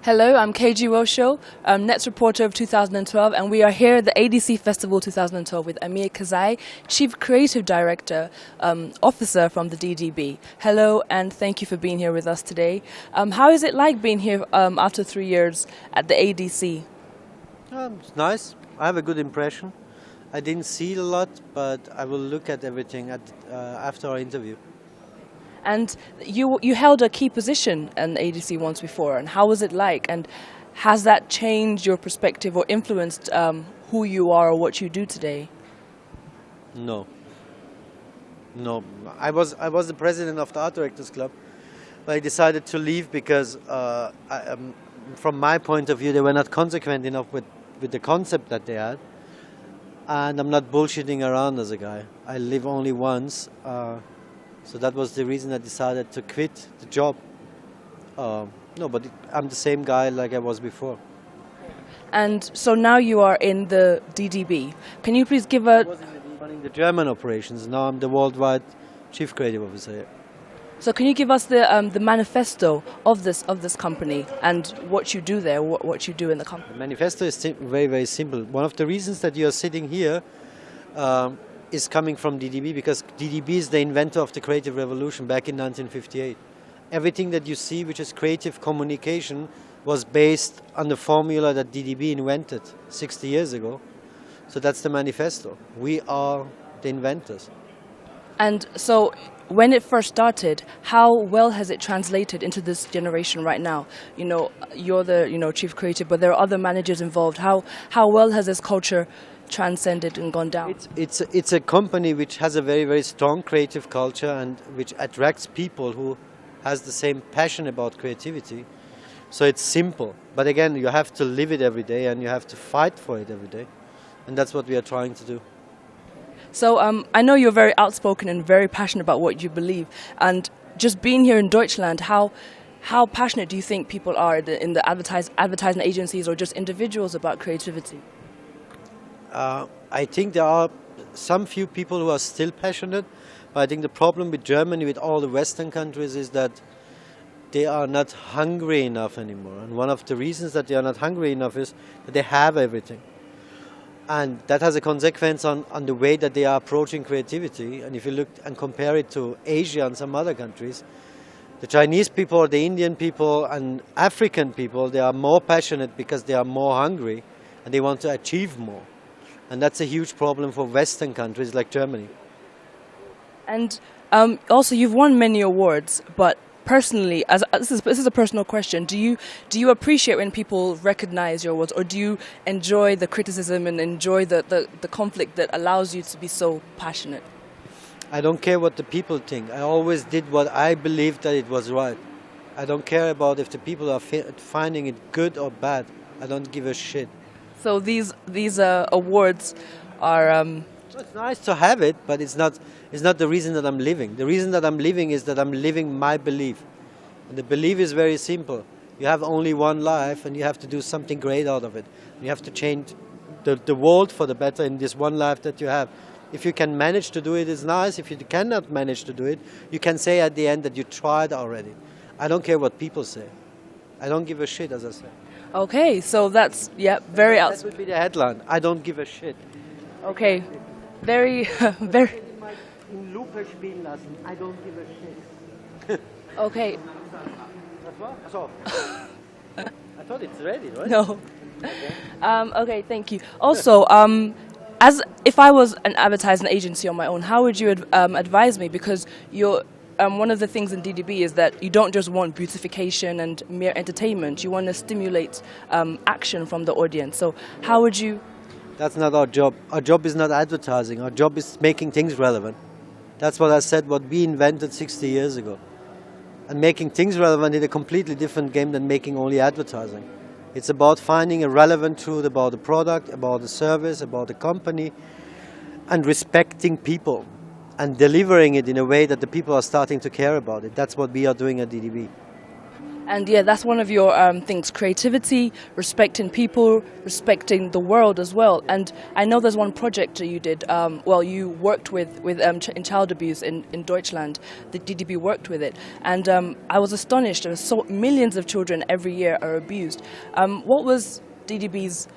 Hello, I'm Keji Ewuosho, Netzreporter of 2012, and we are here at the ADC Festival 2012 with Amir Kassaei, Chief Creative Director, Officer from the DDB. Hello, and thank you for being here with us today. How is it like being here after 3 years at the ADC? It's nice. I have a good impression. I didn't see a lot, but I will look at everything after our interview. And you held a key position in ADC once before, and how was it like? And has that changed your perspective or influenced who you are or what you do today? No. I was the president of the Art Directors Club, but I decided to leave because, from my point of view, they were not consequent enough with the concept that they had. And I'm not bullshitting around as a guy. I live only once. So that was the reason I decided to quit the job. But I'm the same guy like I was before. And so now you are in the DDB. Can you please give I was running the German operations. Now I'm the worldwide Chief Creative Officer. So can you give us the manifesto of this company and what you do there, what you do in the company? The manifesto is very, very simple. One of the reasons that you are sitting here is coming from DDB, because DDB is the inventor of the creative revolution back in 1958. Everything that you see, which is creative communication, was based on the formula that DDB invented 60 years ago. So that's the manifesto. We are the inventors. And so when it first started, how well has it translated into this generation right now? You know, you're the chief creative, but there are other managers involved. How well has this culture transcended and gone down? It's a company which has a very, very strong creative culture and which attracts people who has the same passion about creativity. So it's simple, but again, you have to live it every day and you have to fight for it every day, and that's what we are trying to do. So I know you're very outspoken and very passionate about what you believe, and just being here in Deutschland, how passionate do you think people are in the advertising agencies or just individuals about creativity? I think there are some few people who are still passionate, but I think the problem with Germany, with all the Western countries, is that they are not hungry enough anymore. And one of the reasons that they are not hungry enough is that they have everything. And that has a consequence on the way that they are approaching creativity. And if you look and compare it to Asia and some other countries, the Chinese people, the Indian people and African people, they are more passionate because they are more hungry and they want to achieve more. And that's a huge problem for Western countries like Germany. And also, you've won many awards, but personally, this is a personal question, do you appreciate when people recognize your awards, or do you enjoy the criticism and enjoy the conflict that allows you to be so passionate? I don't care what the people think. I always did what I believed that it was right. I don't care about if the people are finding it good or bad. I don't give a shit. So these awards are... It's nice to have it, but it's not the reason that I'm living. The reason that I'm living is that I'm living my belief. And the belief is very simple. You have only one life and you have to do something great out of it. You have to change the world for the better in this one life that you have. If you can manage to do it, it's nice. If you cannot manage to do it, you can say at the end that you tried already. I don't care what people say. I don't give a shit, as I said. Okay, so that's, very That would be the headline. I don't give a shit. Okay, very, very... In Lupe spielen lassen. I don't give a shit. Okay. I thought it's ready, right? No. Okay, thank you. Also, as if I was an advertising agency on my own, how would you advise me? Because you're... one of the things in DDB is that you don't just want beautification and mere entertainment. You want to stimulate action from the audience. So how would you... That's not our job. Our job is not advertising. Our job is making things relevant. That's what I said, what we invented 60 years ago. And making things relevant is a completely different game than making only advertising. It's about finding a relevant truth about the product, about the service, about the company, and respecting people. And delivering it in a way that the people are starting to care about it. That's what we are doing at DDB. And yeah, that's one of your things, creativity, respecting people, respecting the world as well. And I know there's one project that you did, you worked with in child abuse in Deutschland. The DDB worked with it. And I was astonished. There were millions of children every year are abused. What was DDB's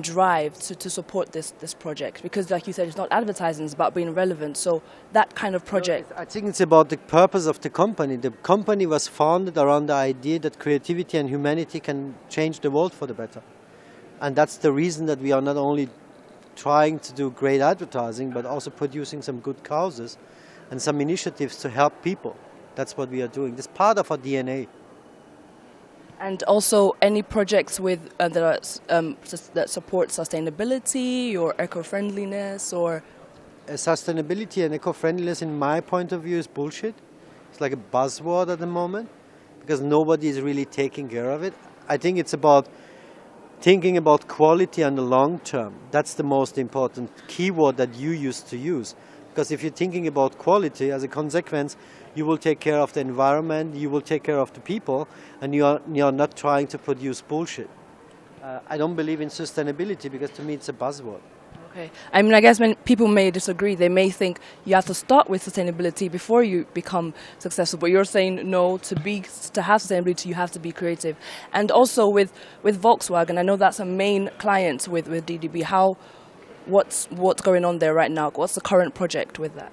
drive to support this project? Because like you said, it's not advertising, it's about being relevant. So that kind of project. I think it's about the purpose of the company. The company was founded around the idea that creativity and humanity can change the world for the better. And that's the reason that we are not only trying to do great advertising, but also producing some good causes and some initiatives to help people. That's what we are doing. It's part of our DNA. And also any projects with that support sustainability or eco-friendliness or... Sustainability and eco-friendliness, in my point of view, is bullshit. It's like a buzzword at the moment because nobody is really taking care of it. I think it's about thinking about quality on the long term. That's the most important keyword that you used to use. Because if you're thinking about quality, as a consequence, you will take care of the environment, you will take care of the people, and you are not trying to produce bullshit. I don't believe in sustainability because to me it's a buzzword. Okay. I mean, I guess when people may disagree, they may think you have to start with sustainability before you become successful. But you're saying no, to have sustainability, you have to be creative. And also with Volkswagen, I know that's a main client with DDB. What's going on there right now? What's the current project with that?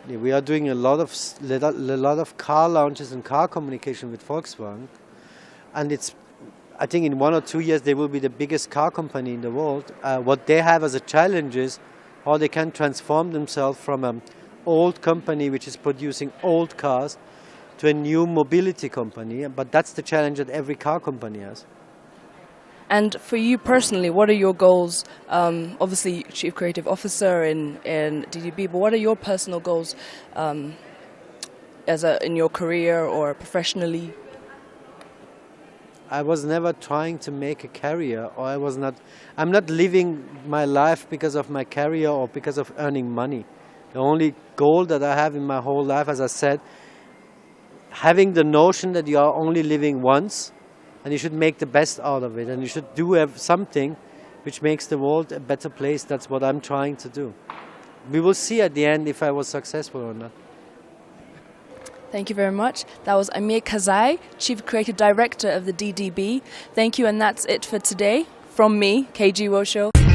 Yeah, we are doing a lot of car launches and car communication with Volkswagen, and I think in 1 or 2 years they will be the biggest car company in the world. What they have as a challenge is how they can transform themselves from an old company which is producing old cars to a new mobility company. But that's the challenge that every car company has. And for you personally, what are your goals? Obviously, Chief Creative Officer in DDB, but what are your personal goals in your career or professionally? I was never trying to make a career, or I'm not living my life because of my career or because of earning money. The only goal that I have in my whole life, as I said, having the notion that you are only living once, and you should make the best out of it, and you should do something which makes the world a better place. That's what I'm trying to do. We will see at the end if I was successful or not. Thank you very much. That was Amir Kassaei, Chief Creative Director of the DDB. Thank you, and that's it for today. From me, KG Ewuosho.